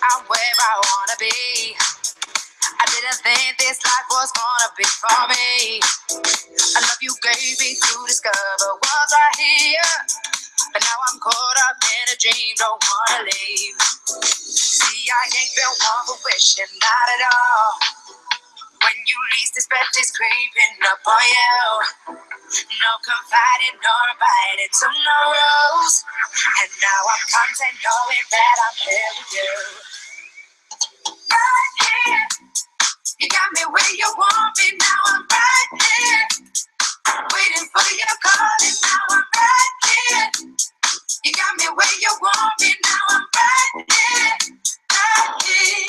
I'm where I wanna be. I didn't think this life was gonna be for me. I love you gave me to discover was I here, but now I'm caught up in a dream, don't wanna leave. See, I ain't the one for wishing, not at all. When you least expect it's creeping up on you. No confiding nor abiding to no rules. And now I'm content knowing that I'm here with you. Right here, you got me where you want me. Now I'm right here, waiting for your call. And now I'm right here, you got me where you want me. Now I'm right here, right here.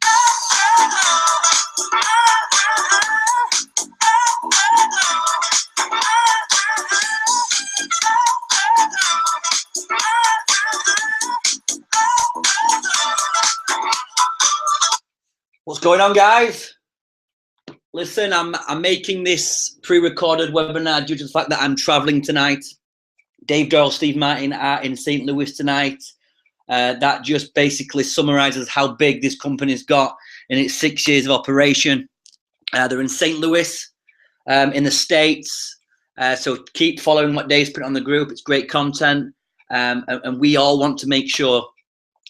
Oh, oh, oh, oh, oh, What's going on, guys? Listen, I'm making this pre-recorded webinar due to the fact that I'm traveling tonight. Dave Doyle, Steve Martin are in St. Louis tonight. That just basically summarizes how big this company's got in its 6 years of operation. They're in St. Louis, in the States. So keep following what Dave's put on the group. It's great content. And we all want to make sure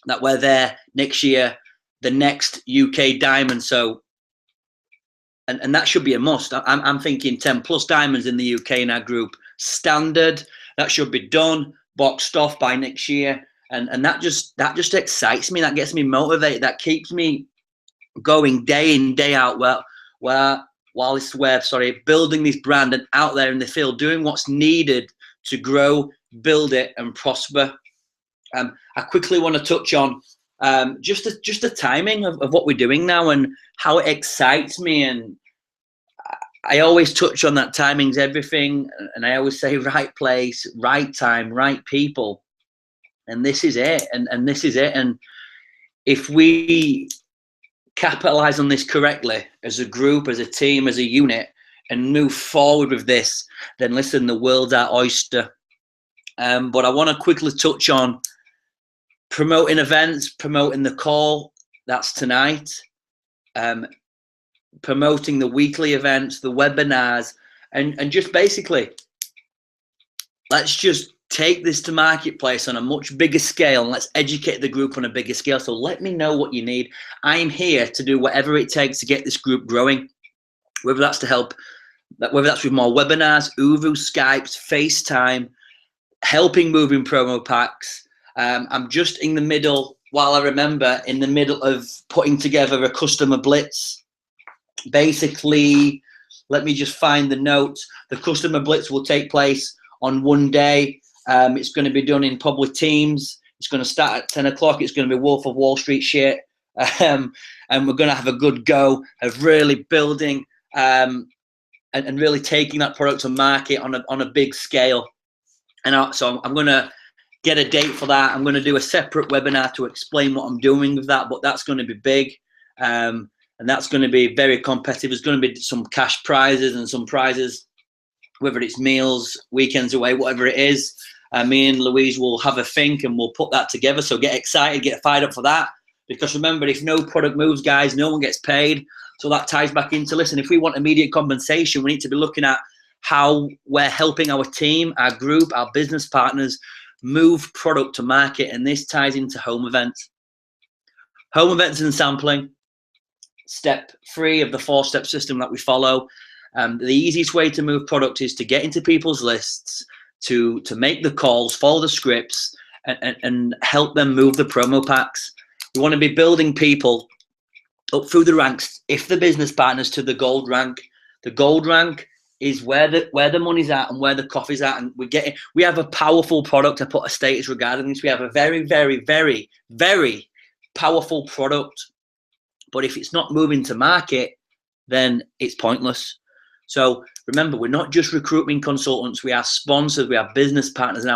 that we're there next year, the next UK diamond. So, and that should be a must. I'm thinking 10 plus diamonds in the UK in our group. Standard, that should be done, boxed off by next year. And that just excites me. That gets me motivated. That keeps me going day in, day out. Building this brand and out there in the field, doing what's needed to grow, build it, and prosper. I quickly want to touch on just the timing of what we're doing now and how it excites me. And I always touch on that timing's everything. And I always say right place, right time, right people. And this is it. And this is it. And if we capitalize on this correctly as a group, as a team, as a unit, and move forward with this, then listen, the world's our oyster. But I want to quickly touch on promoting events, promoting the call. That's tonight. Promoting the weekly events, the webinars, and just basically, let's just take this to marketplace on a much bigger scale, and let's educate the group on a bigger scale. So let me know what you need. I'm here to do whatever it takes to get this group growing, whether that's to help, whether that's with more webinars, Uvu, Skypes, FaceTime, helping moving promo packs. I'm just in the middle, while I remember, in the middle of putting together a customer blitz. Basically, let me just find the notes. The customer blitz will take place on one day. It's going to be done in public teams. It's going to start at 10 o'clock. It's going to be Wolf of Wall Street shit. And we're going to have a good go of really building and really taking that product to market on a big scale. And so I'm going to get a date for that. I'm going to do a separate webinar to explain what I'm doing with that, but that's going to be big. And that's going to be very competitive. There's going to be some cash prizes and some prizes, whether it's meals, weekends away, whatever it is. Me and Louise will have a think and we'll put that together. So get excited, get fired up for that. Because remember, if no product moves, guys, no one gets paid. So that ties back into, listen, if we want immediate compensation, we need to be looking at how we're helping our team, our group, our business partners move product to market. And this ties into home events. Home events and sampling. Step 3 of the 4-step system that we follow. The easiest way to move product is to get into people's lists, to make the calls, follow the scripts, and help them move the promo packs. We want to be building people up through the ranks, if the business partners, to the gold rank. The gold rank is where the money's at and where the coffee's at, and we have a powerful product. I put a status regarding this. We have a very, very, very, very powerful product. But if it's not moving to market, then it's pointless. So remember, we're not just recruitment consultants. We are sponsors. We are business partners. And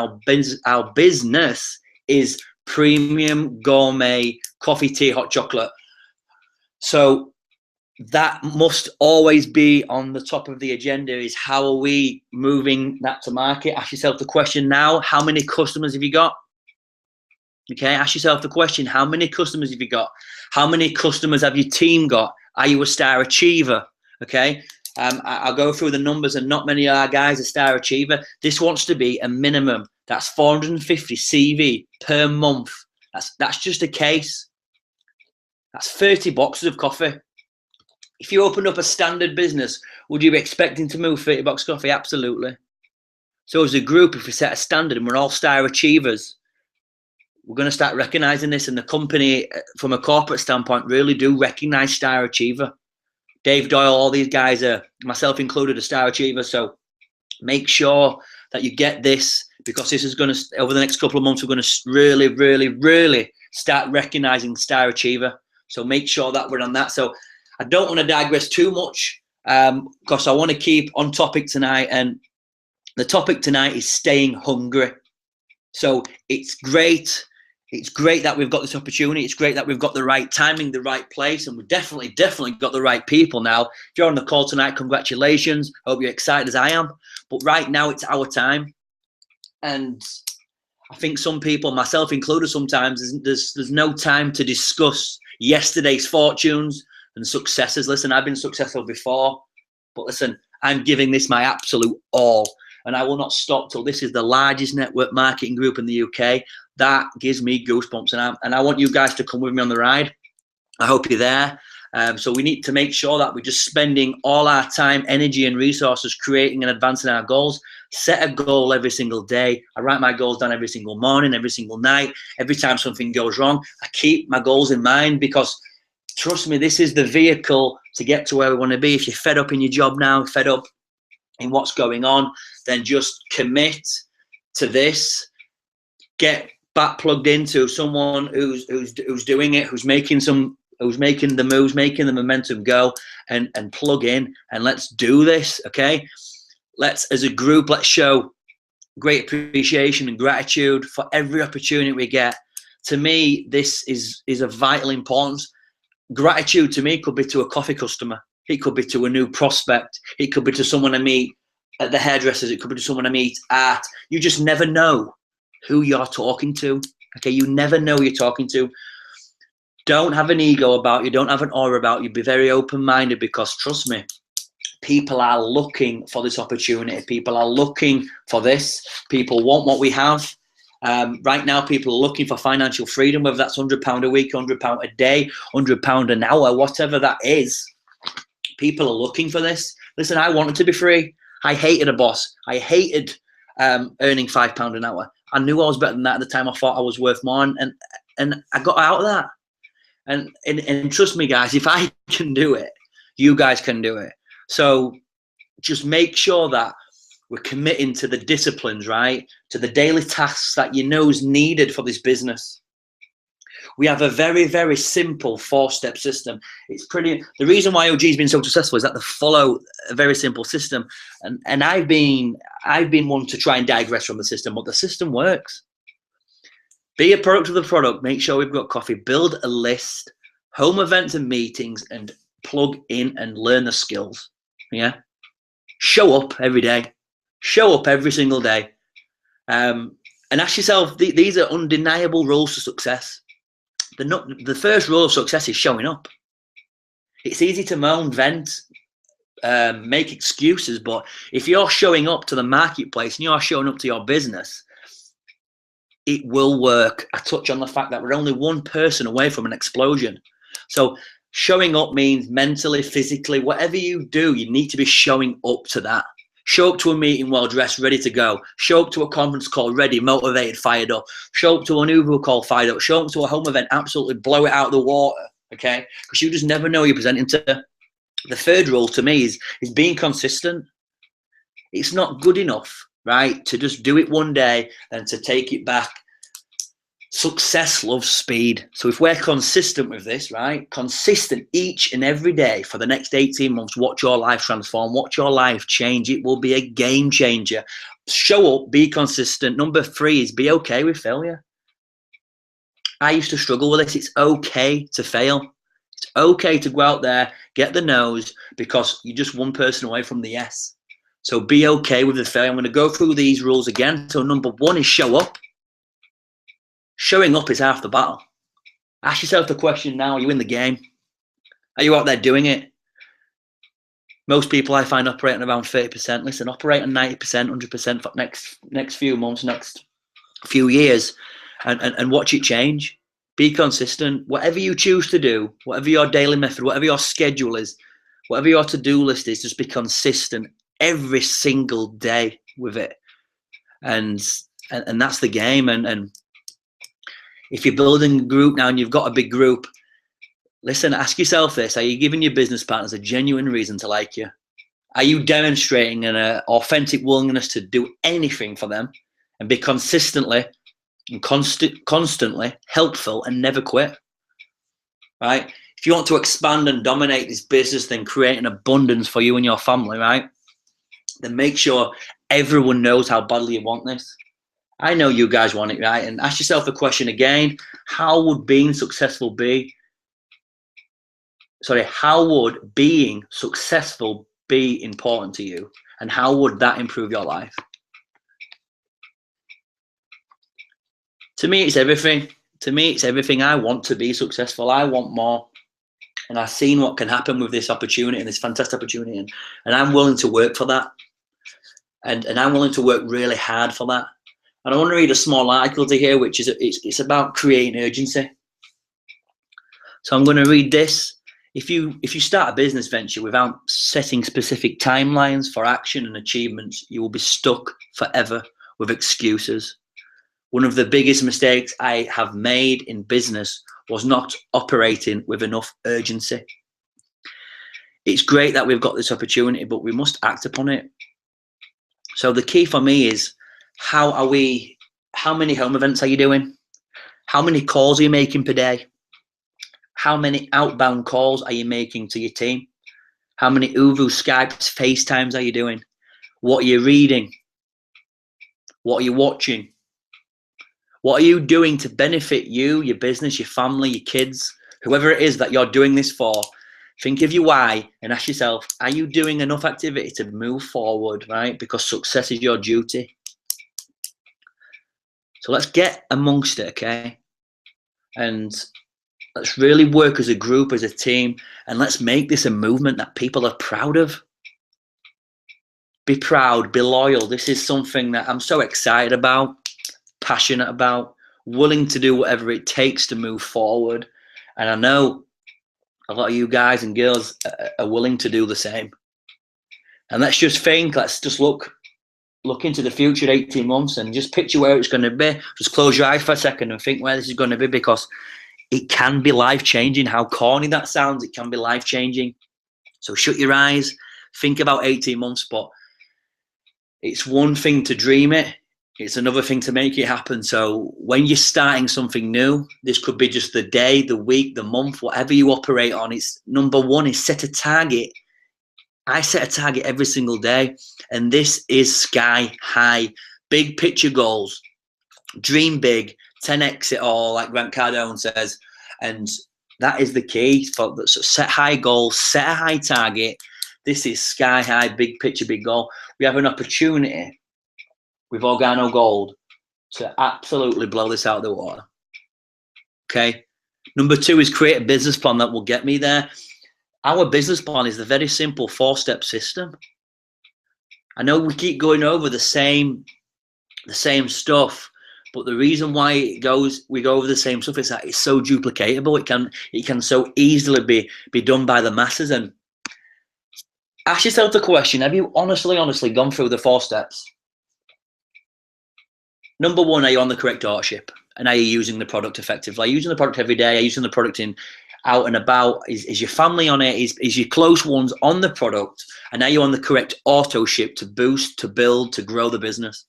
our business is premium gourmet coffee, tea, hot chocolate. So that must always be on the top of the agenda, is how are we moving that to market? Ask yourself the question now, how many customers have you got? Okay, ask yourself the question, how many customers have you got? How many customers have your team got? Are you a star achiever? Okay, I'll go through the numbers, and not many of our guys are star achiever. This wants to be a minimum. That's 450 CV per month. That's just a case. That's 30 boxes of coffee. If you opened up a standard business, would you be expecting to move 30 boxes of coffee? Absolutely. So as a group, if we set a standard and we're all star achievers, we're going to start recognizing this, and the company, from a corporate standpoint, really do recognize star achiever. Dave Doyle, all these guys are, myself included, a star achiever. So make sure that you get this, because this is going to, over the next couple of months, we're going to really, really, really start recognizing star achiever. So make sure that we're on that. So I don't want to digress too much, because I want to keep on topic tonight. And the topic tonight is staying hungry. So it's great. It's great that we've got this opportunity. It's great that we've got the right timing, the right place, and we've definitely got the right people now. If you're on the call tonight, congratulations. Hope you're excited as I am. But right now, it's our time. And I think some people, myself included sometimes, there's no time to discuss yesterday's fortunes and successes. Listen, I've been successful before, but listen, I'm giving this my absolute all. And I will not stop till this is the largest network marketing group in the UK. That gives me goosebumps, and I want you guys to come with me on the ride. I hope you're there. So we need to make sure that we're just spending all our time, energy, and resources creating and advancing our goals. Set a goal every single day. I write my goals down every single morning, every single night. Every time something goes wrong, I keep my goals in mind, because trust me, this is the vehicle to get to where we want to be. If you're fed up in your job now, fed up in what's going on, then just commit to this. Get back plugged into someone who's doing it, who's making the moves, making the momentum go, and plug in, and let's do this. Okay, let's, as a group, let's show great appreciation and gratitude for every opportunity we get. To me, this is of vital importance. Gratitude to me could be to a coffee customer. It could be to a new prospect. It could be to someone I meet at the hairdressers. It could be to someone I meet at. You just never know who you're talking to. Okay, you never know who you're talking to. Don't have an ego about you. Don't have an aura about you. Be very open-minded, because trust me, people are looking for this opportunity. People are looking for this. People want what we have. Right now, people are looking for financial freedom, whether that's £100 a week, £100 a day, £100 an hour, whatever that is. People are looking for this. Listen, I wanted to be free. I hated a boss. I hated earning £5 an hour. I knew I was better than that at the time. I thought I was worth more, and I got out of that. And trust me, guys, if I can do it, you guys can do it. So just make sure that we're committing to the disciplines, right? To the daily tasks that you know is needed for this business. We have a very, very simple 4-step system. It's pretty. The reason why OG has been so successful is that they follow a very simple system. And I've been one to try and digress from the system, but the system works. Be a product of the product. Make sure we've got coffee. Build a list, home events and meetings, and plug in and learn the skills. Yeah. Show up every day. Show up every single day. And ask yourself, these are undeniable rules to success. The first rule of success is showing up. It's easy to moan, vent, make excuses, but if you're showing up to the marketplace and you're showing up to your business, it will work. I touch on the fact that we're only one person away from an explosion. So showing up means mentally, physically, whatever you do, you need to be showing up to that. Show up to a meeting well dressed, ready to go. Show up to a conference call, ready, motivated, fired up. Show up to an Uber call, fired up. Show up to a home event, absolutely blow it out of the water, okay? Because you just never know you're presenting to. The third rule to me is being consistent. It's not good enough, right, to just do it one day and to take it back. Success loves speed. So if we're consistent with this, right, consistent each and every day for the next 18 months, watch your life transform, watch your life change. It will be a game changer. Show up, be consistent. Number 3 is be okay with failure. I used to struggle with this. It's okay to fail. It's okay to go out there, get the no's, because you're just one person away from the yes. So be okay with the failure. I'm going to go through these rules again. So number 1 is show up. Showing up is half the battle. Ask yourself the question now, are you in the game? Are you out there doing it? Most people I find operating around 30%. Listen, operate on 90%, 100% for next few months, next few years, and watch it change. Be consistent. Whatever you choose to do, whatever your daily method, whatever your schedule is, whatever your to-do list is, just be consistent every single day with it. And that's the game. And if you're building a group now and you've got a big group, listen, ask yourself this. Are you giving your business partners a genuine reason to like you? Are you demonstrating an authentic willingness to do anything for them and be consistently and constantly helpful and never quit? Right? If you want to expand and dominate this business, then create an abundance for you and your family, right? Then make sure everyone knows how badly you want this. I know you guys want it, right? And ask yourself the question again, how would being successful be? How would being successful be important to you? And how would that improve your life? To me, it's everything. To me, it's everything. I want to be successful. I want more. And I've seen what can happen with this opportunity and this fantastic opportunity. And I'm willing to work for that. And I'm willing to work really hard for that. And I want to read a small article to here, which is it's about creating urgency. So I'm going to read this. If you start a business venture without setting specific timelines for action and achievements, you will be stuck forever with excuses. One of the biggest mistakes I have made in business was not operating with enough urgency. It's great that we've got this opportunity, but we must act upon it. So the key for me is, how many home events are you doing? How many calls are you making per day? How many outbound calls are you making to your team? How many Uvu, Skypes, FaceTimes are you doing? What are you reading? What are you watching? What are you doing to benefit you, your business, your family, your kids, whoever it is that you're doing this for? Think of your why and ask yourself, are you doing enough activity to move forward, right? Because success is your duty. So let's get amongst it, okay? And let's really work as a group, as a team, and let's make this a movement that people are proud of. Be proud, be loyal. This is something that I'm so excited about, passionate about, willing to do whatever it takes to move forward. And I know a lot of you guys and girls are willing to do the same. And let's just think, let's just look into the future, 18 months, and just picture where it's going to be. Just close your eyes for a second and think where this is going to be, because it can be life-changing. How corny that sounds, it can be life-changing. So shut your eyes, think about 18 months, but it's one thing to dream it, it's another thing to make it happen. So when you're starting something new, this could be just the day, the week, the month, whatever you operate on. It's number one is set a target. I set a target every single day, and this is sky high. Big picture goals, dream big, 10x it all, like Grant Cardone says. And that is the key. So set high goals, set a high target. This is sky high, big picture, big goal. We have an opportunity with Organo Gold to absolutely blow this out of the water. Okay. Number two is create a business plan that will get me there. Our business plan is the very simple 4-step system. I know we keep going over the same stuff, but the reason why we go over the same stuff is that it's so duplicatable. It can so easily be done by the masses. And ask yourself the question: have you honestly gone through the 4 steps? Number one, are you on the correct authorship? And are you using the product effectively? Are you using the product every day? Are you using the product in out and about? Is your family on it? Is your close ones on the product? And are you on the correct authorship to boost, to build, to grow the business?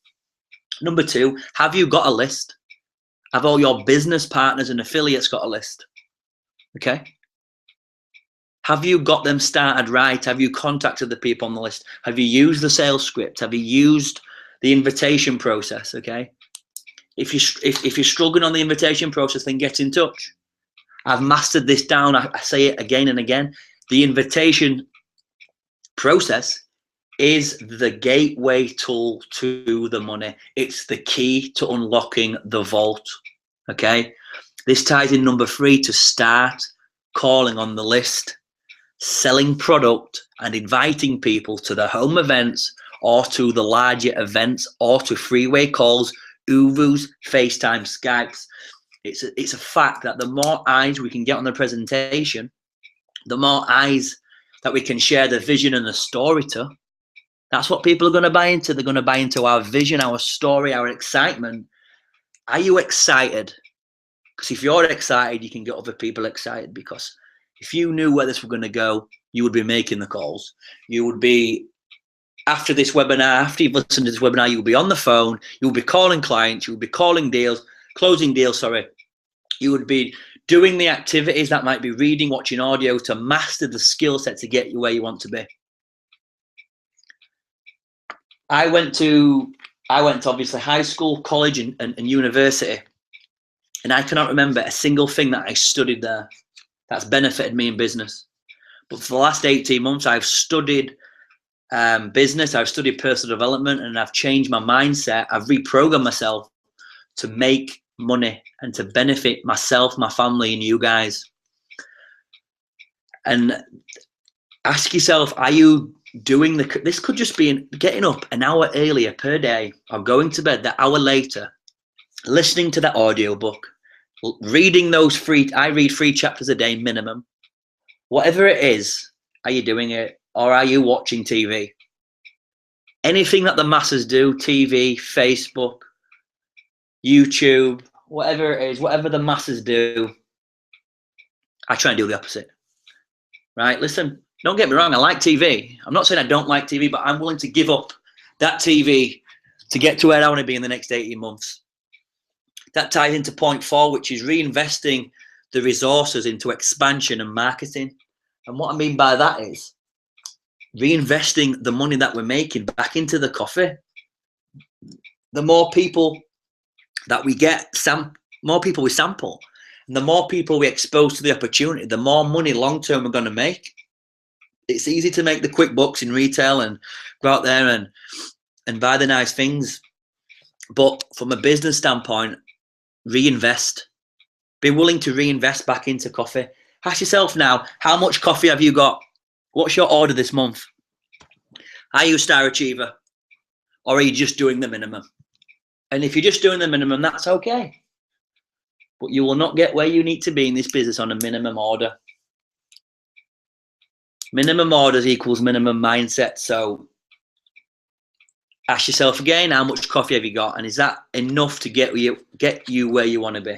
Number two, have you got a list? Have all your business partners and affiliates got a list? Okay. Have you got them started right? Have you contacted the people on the list? Have you used the sales script? Have you used the invitation process? Okay. If you're struggling on the invitation process, then get in touch. I've mastered this down. I say it again and again. The invitation process is the gateway tool to the money. It's the key to unlocking the vault. Okay. This ties in number 3 to start calling on the list, selling product and inviting people to the home events or to the larger events or to freeway calls, Uvus, FaceTime, Skypes. It's a fact that the more eyes we can get on the presentation, the more eyes that we can share the vision and the story to. That's what people are going to buy into. They're going to buy into our vision, our story, our excitement. Are you excited? Because if you're excited, you can get other people excited. Because if you knew where this was going to go, you would be making the calls. You would be, after this webinar, after you've listened to this webinar, you will be on the phone. You will be calling clients. You will be calling deals, closing deals, sorry. You would be doing the activities that might be reading, watching audio to master the skill set to get you where you want to be. I went to obviously high school, college, and university, and I cannot remember a single thing that I studied there that's benefited me in business. But for the last 18 months, I've studied business, I've studied personal development, and I've changed my mindset. I've reprogrammed myself to make money and to benefit myself, my family, and you guys. And ask yourself, are you doing this? Could just be getting up an hour earlier per day or going to bed that hour later, listening to that audiobook, reading those I read 3 chapters a day minimum. Whatever it is, are you doing it? Or are you watching TV? Anything that the masses do, TV, Facebook, YouTube, whatever it is, whatever the masses do, I try and do the opposite. Right? Listen, don't get me wrong, I like TV. I'm not saying I don't like TV, but I'm willing to give up that TV to get to where I want to be in the next 18 months. That ties into point 4, which is reinvesting the resources into expansion and marketing. And what I mean by that is reinvesting the money that we're making back into the coffee. The more people that we get, more people we sample, and the more people we expose to the opportunity, the more money long-term we're going to make. It's easy to make the quick bucks in retail and go out there and buy the nice things. But from a business standpoint, reinvest. Be willing to reinvest back into coffee. Ask yourself now, how much coffee have you got? What's your order this month? Are you a star achiever? Or are you just doing the minimum? And if you're just doing the minimum, that's okay. But you will not get where you need to be in this business on a minimum order. Minimum orders equals minimum mindset. So ask yourself again, how much coffee have you got? And is that enough to get you where you want to be?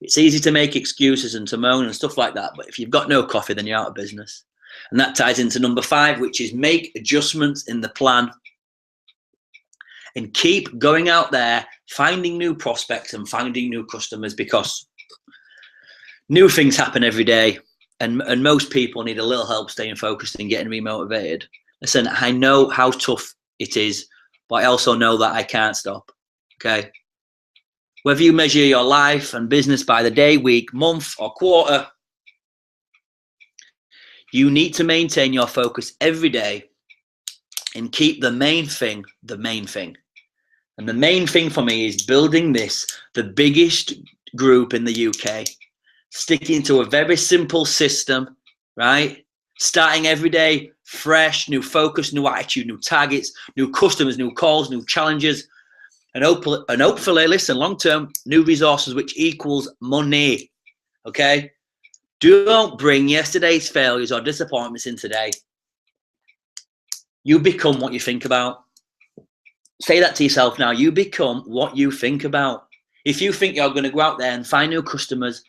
It's easy to make excuses and to moan and stuff like that. But if you've got no coffee, then you're out of business. And that ties into number 5, which is make adjustments in the plan. And keep going out there, finding new prospects and finding new customers, because new things happen every day. And most people need a little help staying focused and getting remotivated. Listen, I know how tough it is, but I also know that I can't stop, okay? Whether you measure your life and business by the day, week, month, or quarter, you need to maintain your focus every day and keep the main thing the main thing. And the main thing for me is building the biggest group in the UK. Sticking to a very simple system, right? Starting every day fresh, new focus, new attitude, new targets, new customers, new calls, new challenges, and hopefully, listen, long-term, new resources, which equals money, okay? Don't bring yesterday's failures or disappointments in today. You become what you think about. Say that to yourself now. You become what you think about. If you think you're going to go out there and find new customers,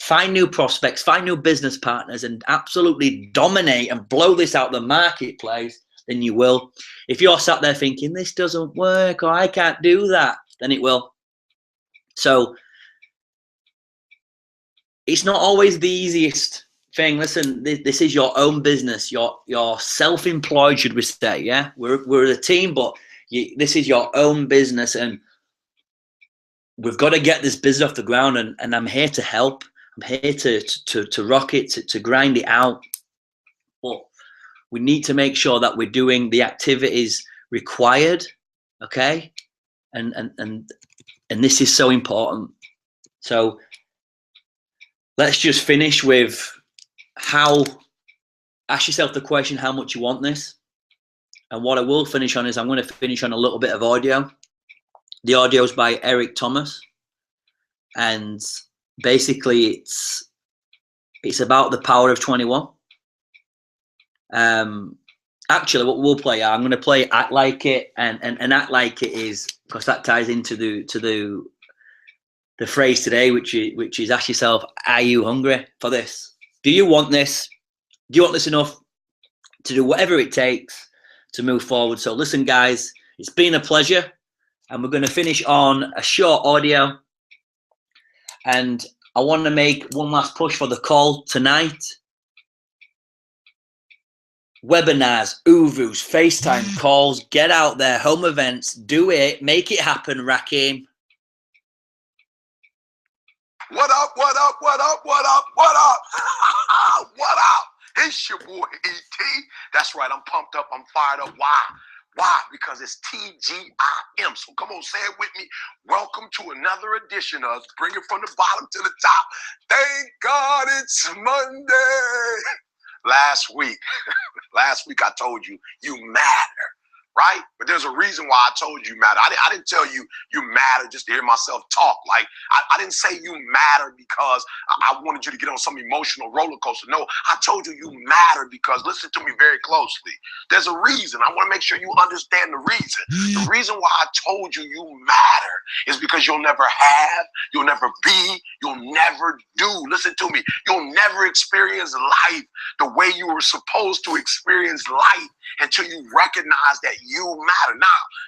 find new prospects, find new business partners, and absolutely dominate and blow this out the marketplace, then you will. If you're sat there thinking, this doesn't work, or I can't do that, then it will. So it's not always the easiest thing. Listen, this is your own business. You're self-employed, should we say, yeah? We're a team, but this is your own business, and we've got to get this business off the ground, and I'm here to help. I'm here to rock it, to grind it out. But we need to make sure that we're doing the activities required, okay? And this is so important. So let's just finish with ask yourself the question, how much you want this. And what I will finish on is I'm going to finish on a little bit of audio. The audio is by Eric Thomas. And basically it's about the power of 21. Actually, what we'll play, I'm going to play Act Like It, and Act Like It is, because that ties into the phrase today, which is ask yourself, are you hungry for this? Do you want this? Do you want this enough to do whatever it takes to move forward? So listen, guys, it's been a pleasure, and we're going to finish on a short audio. And I want to make one last push for the call tonight. Webinars, UVUs, FaceTime calls, get out there, home events, do it, make it happen, Rakim. What up, what up, what up, what up, what up? What up? It's your boy E.T. That's right, I'm pumped up, I'm fired up. Why? Why? Because it's TGIM. So come on, say it with me. Welcome to another edition of Bring It From the Bottom to the Top. Thank God it's Monday. Last week I told you, you matter, right? But there's a reason why I told you matter. I didn't tell you you matter just to hear myself talk. Like, I didn't say you matter because I wanted you to get on some emotional roller coaster. No, I told you you matter because, listen to me very closely, there's a reason. I want to make sure you understand the reason. The reason why I told you you matter is because you'll never have, you'll never be, you'll never do. Listen to me. You'll never experience life the way you were supposed to experience life until you recognize that you matter.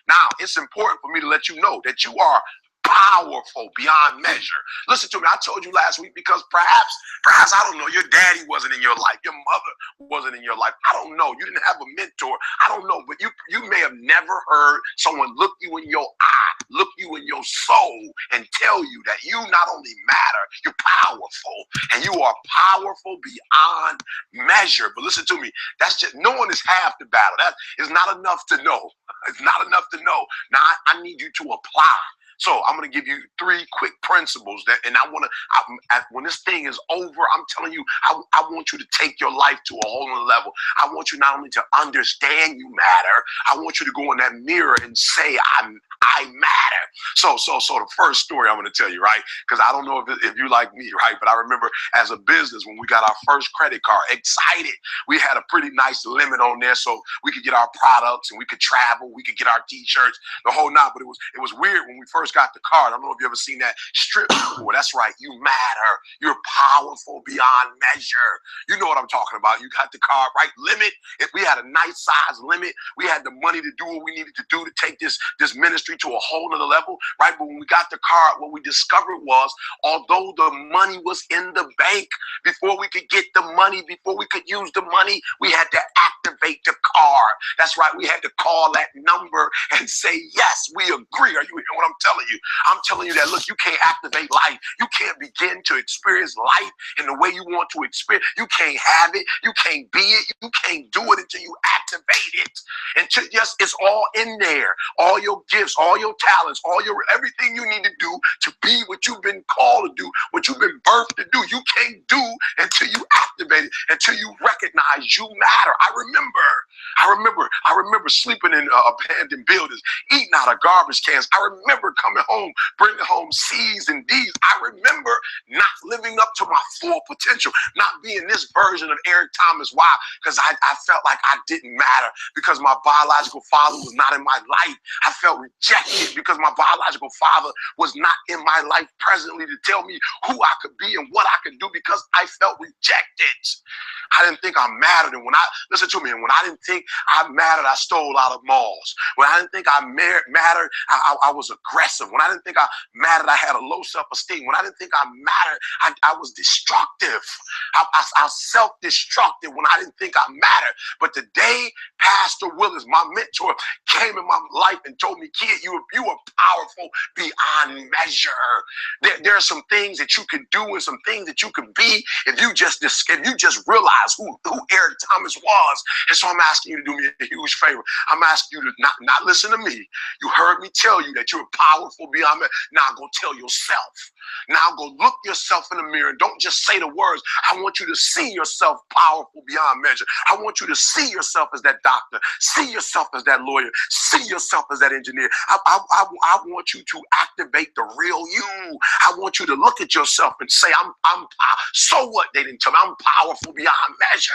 Now, it's important for me to let you know that you are powerful beyond measure. Listen to me. I told you last week because perhaps, I don't know, your daddy wasn't in your life. Your mother wasn't in your life. I don't know. You didn't have a mentor. I don't know. But you may have never heard someone look you in your eye, look you in your soul, and tell you that you not only matter, you're powerful. And you are powerful beyond measure. But listen to me. That's just, knowing is half the battle. That is not enough to know. It's not enough to know. Now, I need you to apply. So I'm going to give you 3 quick principles that, and I want to, when this thing is over, I'm telling you, I want you to take your life to a whole other level. I want you not only to understand you matter, I want you to go in that mirror and say, I matter. So the first story I'm going to tell you, right? Because I don't know if you like me, right? But I remember as a business, when we got our first credit card, excited. We had a pretty nice limit on there so we could get our products and we could travel, we could get our t-shirts, the whole nine. But it was weird when we first got the card. I don't know if you ever seen that strip before. That's right. You matter. You're powerful beyond measure. You know what I'm talking about. You got the card, right? Limit. If we had a nice size limit, we had the money to do what we needed to do to take this ministry to a whole nother level, right? But when we got the card, what we discovered was, although the money was in the bank, before we could get the money, before we could use the money, we had to activate the card. That's right. We had to call that number and say, yes, we agree. Are you hearing what I'm telling you? I'm telling you that, look, you can't activate life. You can't begin to experience life in the way you want to experience. You can't have it. You can't be it. You can't do it until you activate it. Until, yes, it's all in there. All your gifts, all your talents, everything you need to do to be what you've been called to do, what you've been birthed to do. You can't do until you activate it, until you recognize you matter. I remember sleeping in abandoned buildings, eating out of garbage cans. I remember coming home, bringing home C's and D's. I remember not living up to my full potential, not being this version of Eric Thomas. Why? Because I felt like I didn't matter, because my biological father was not in my life. I felt rejected because my biological father was not in my life presently to tell me who I could be and what I could do, because I felt rejected. I didn't think I mattered. And when I didn't think I mattered, I stole out of malls. When I didn't think I mattered, I was aggressive. When I didn't think I mattered, I had a low self-esteem. When I didn't think I mattered, I was destructive. I self-destructive when I didn't think I mattered. But the day Pastor Willis, my mentor, came in my life and told me, kid, you are powerful beyond measure. There are some things that you can do and some things that you can be if you just realize who Eric Thomas was. And so I'm asking you you to do me a huge favor. I'm asking you to not listen to me. You heard me tell you that you're powerful beyond measure. Now go tell yourself. Now go look yourself in the mirror and don't just say the words. I want you to see yourself powerful beyond measure. I want you to see yourself as that doctor. See yourself as that lawyer. See yourself as that engineer. I want you to activate the real you. I want you to look at yourself and say, so what? They didn't tell me I'm powerful beyond measure.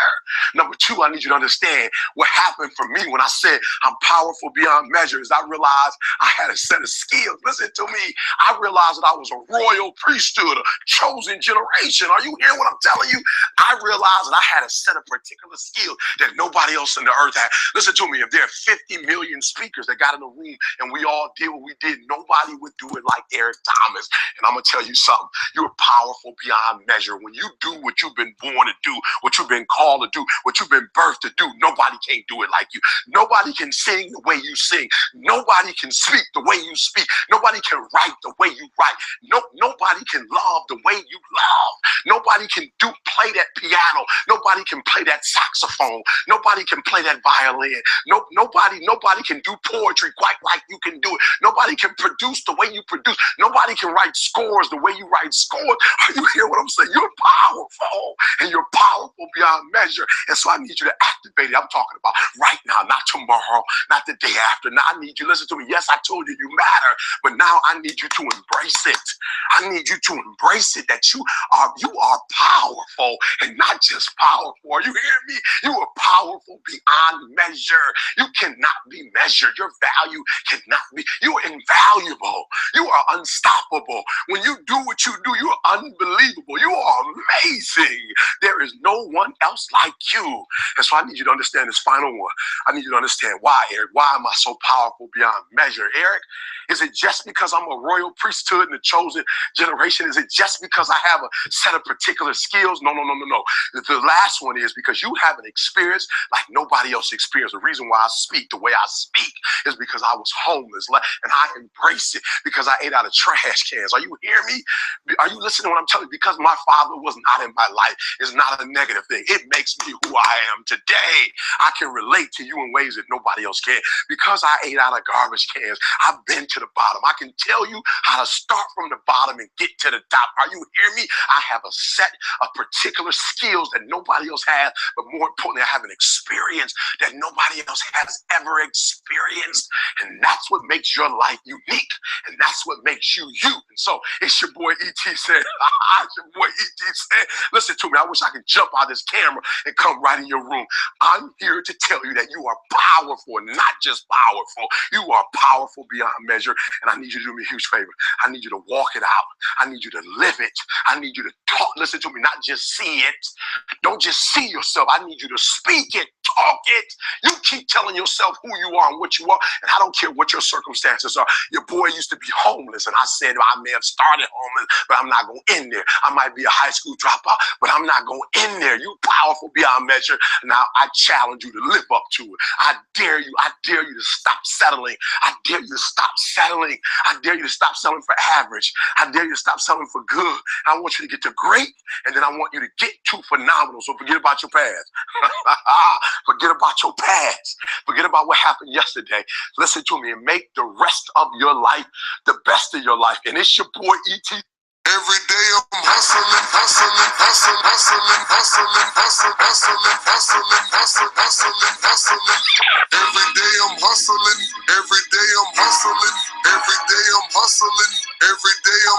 Number two, I need you to understand what happened for me when I said I'm powerful beyond measure is I realized I had a set of skills. Listen to me. I realized that I was a royal priesthood, a chosen generation. Are you hearing what I'm telling you? I realized that I had a set of particular skills that nobody else in the earth had. Listen to me. If there are 50 million speakers that got in the room and we all did what we did, nobody would do it like Eric Thomas. And I'm going to tell you something. You're powerful beyond measure. When you do what you've been born to do, what you've been called to do, what you've been birthed to do, nobody can do it like you. Nobody can sing the way you sing. Nobody can speak the way you speak. Nobody can write the way you write. Nobody can love the way you love. Nobody can play that piano. Nobody can play that saxophone. Nobody can play that violin. Nobody can do poetry quite like you can do it. Nobody can produce the way you produce. Nobody can write scores the way you write scores. Are you hear what I'm saying? You're powerful, and you're powerful beyond measure. And so I need you to activate it. I'm talking about right now, not tomorrow, not the day after. Now I need you, listen to me. Yes, I told you matter, but now I need you to embrace it. I need you to embrace it that you are powerful and not just powerful. Are you hearing me? You are powerful beyond measure. You cannot be measured. Your value cannot be. You are invaluable. You are unstoppable. When you do what you do, you are unbelievable. You are amazing. There is no one else like you. And so I need you to understand this final one. I need you to understand why, Eric. Why am I so powerful beyond measure, Eric? Is it just because I'm a royal priesthood and a chosen generation? Is it just because I have a set of particular skills? No. The last one is because you have an experience like nobody else experienced. The reason why I speak the way I speak is because I was homeless and I embrace it because I ate out of trash cans. Are you hearing me? Are you listening to what I'm telling you? Because my father was not in my life is not a negative thing. It makes me who I am today. I can relate to you in ways that nobody else can. Because I ate out of garbage cans, I've been to the bottom. I can tell you how to start from the bottom and get to the top. Are you hearing me? I have a set of particular skills that nobody else has, but more importantly, I have an experience that nobody else has ever experienced. And that's what makes your life unique. And that's what makes you you. And so it's your boy E.T. said, it's your boy E.T. said, listen to me, I wish I could jump out of this camera and come right in your room. I'm here to tell you that you are powerful, not just powerful. You are powerful beyond measure. And I need you to do me a huge favor. I need you to walk it out. I need you to live it. I need you to talk. Listen to me, not just see it. Don't just see yourself. I need you to speak it, talk it. You keep telling yourself who you are and what you are. And I don't care what your circumstances are. Your boy used to be homeless. And I said, I may have started homeless, but I'm not going in there. I might be a high school dropout, but I'm not going in there. You powerful beyond measure. Now I challenge you to live up to it. I dare you to stop settling. I dare you to stop settling. I dare you to stop settling for average. I dare you to stop settling for good. I want you to get to great, and then I want you to get to phenomenal. So forget about your past. Forget about your past. Forget about what happened yesterday. Listen to me and make the rest of your life the best of your life. And it's your boy E.T. Every day I'm hustling. Every day I'm hustling. Every day I'm hustling. Every day I'm hustling. Every day I'm hustling. Every day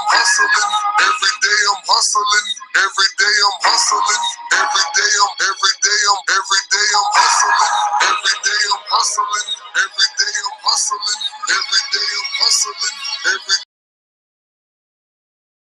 I'm hustling. Every day I'm hustling. Every day I'm hustling. Every day I'm hustling. Every day I'm hustling. Every day I'm hustling. Every